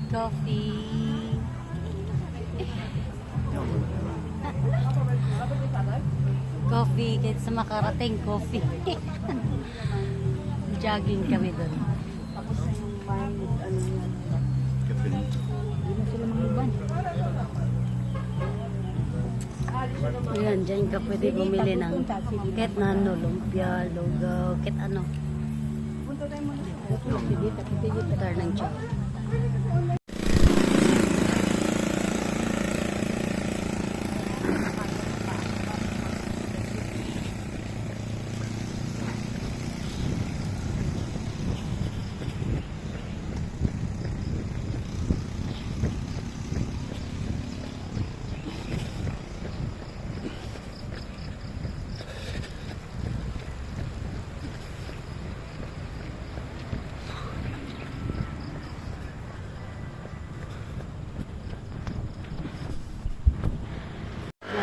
Coffee. Coffee, kahit sa makarating, coffee. Jogging kami doon. Tapos na yung may ano yan. Hindi na sila mangiban. Ayan, dyan ka pwede bumili ng kahit na ano, lumpia, lugaw, kahit ano. Punta tayo muna. Sige, tapos sige. Tar ng chow.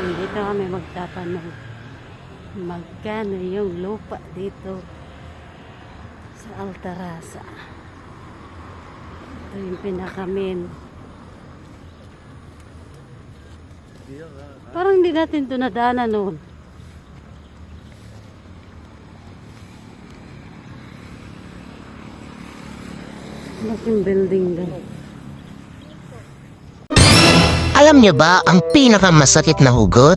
Dito kami magtatanong magkano yung lupa dito sa Altarasa. Ito yung pinakamin. Parang hindi natin ito nadaanan noon. Malaking building doon. Alam niyo ba ang pinakamasakit na hugot?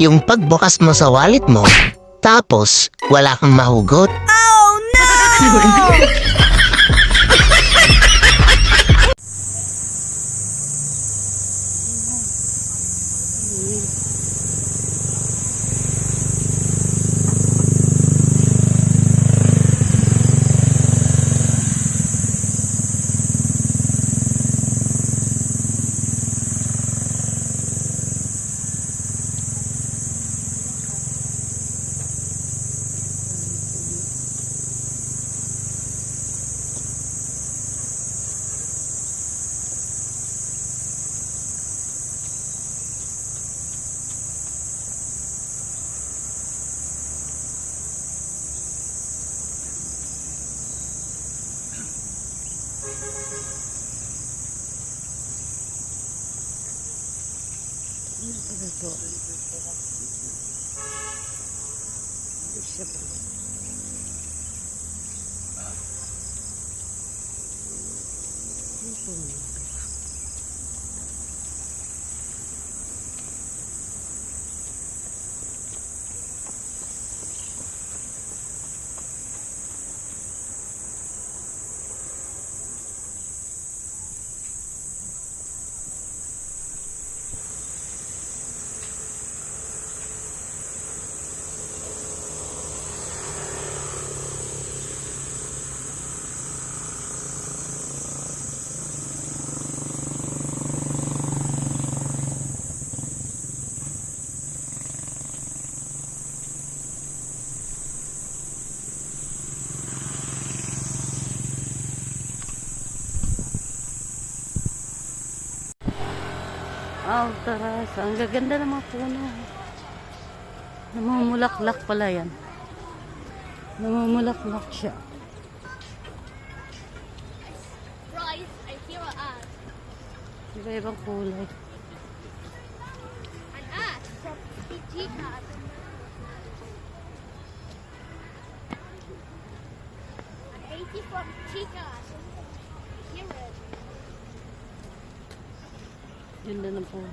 Yung pagbukas mo sa wallet mo, tapos wala kang mahugot. Oh no! Ito. Altarasa. Ang gaganda ng mga puno. Namumulaklak pala yan. Namumulaklak siya. Rice, I hear an ass. Iba-ibang kulay. An ass from Chikas. An 80 from Chikas. Hear it. Ganda ng puno.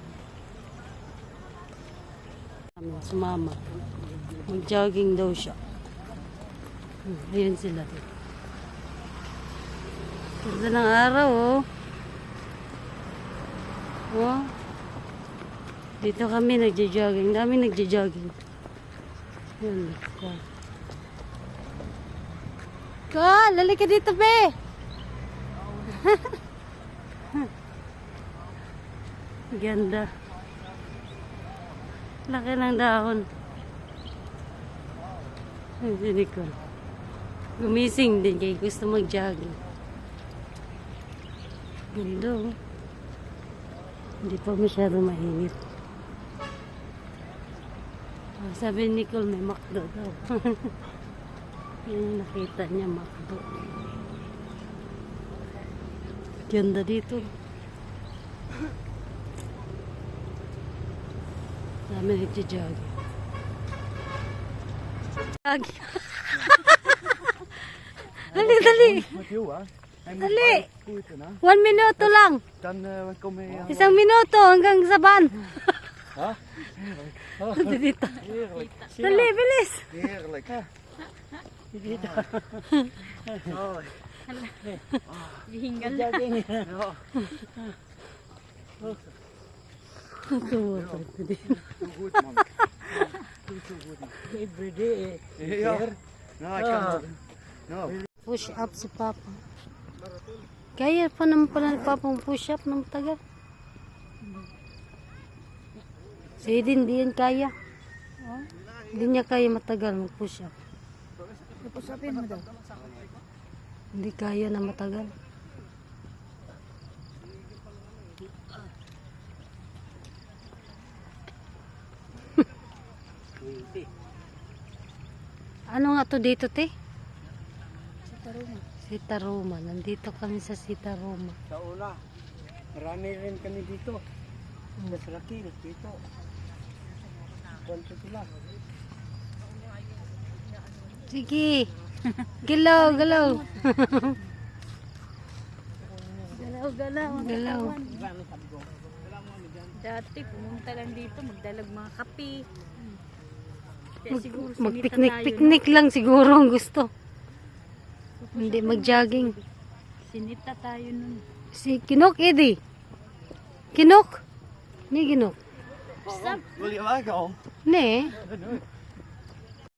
Sumama. Mag-jogging daw siya. Ayun sila. Ganda ng araw, oh. Oh. Dito kami nagja-jogging. Dami nagja-jogging. Yun. Ka, lali ka dito, be. Ganda. Laki ng dahon. Hindi ko. Gumising din kay gusto mag-jogging. Ganda, oh. Hindi pa masyado mainit. Oh, sabi ni Nicole may McDo daw. Yung nakita niya McDo. Ganda dito. Dami nagjajog. Dali, dali. Dali. 1 minuto lang. Isang minuto hanggang sa van. Dito. Dali, bilis. Heerlijk. Hinggal. Goed man. Everyday. Ja. Nou, ik kan no. Push up si Papa. Kaya pa naman pala ni Papa ang push up ng tagal. Si Eden, hindi yan kaya. Hindi niya kaya matagal mag-push up. Tapos sabihin mo daw. Hindi kaya na matagal. Ano nga to dito, te? Sita Roma. Nandito kami sa Sita Roma. Sa una, marami rin kami dito. Mas Rakil, dito. Kwanto sila. Sige. Galaw, galaw. Galaw-galaw. Galaw. Dati pumunta lang dito, magdalag mga kape. Kaya siguro sinita tayo, Mag-picnic-picnic lang siguro ang gusto. Hindi mag-jogging. no? Sinita tayo nun. Si Kinok, Eddie. Kinok? Ni Kinok. Wil je wagen al? Nee.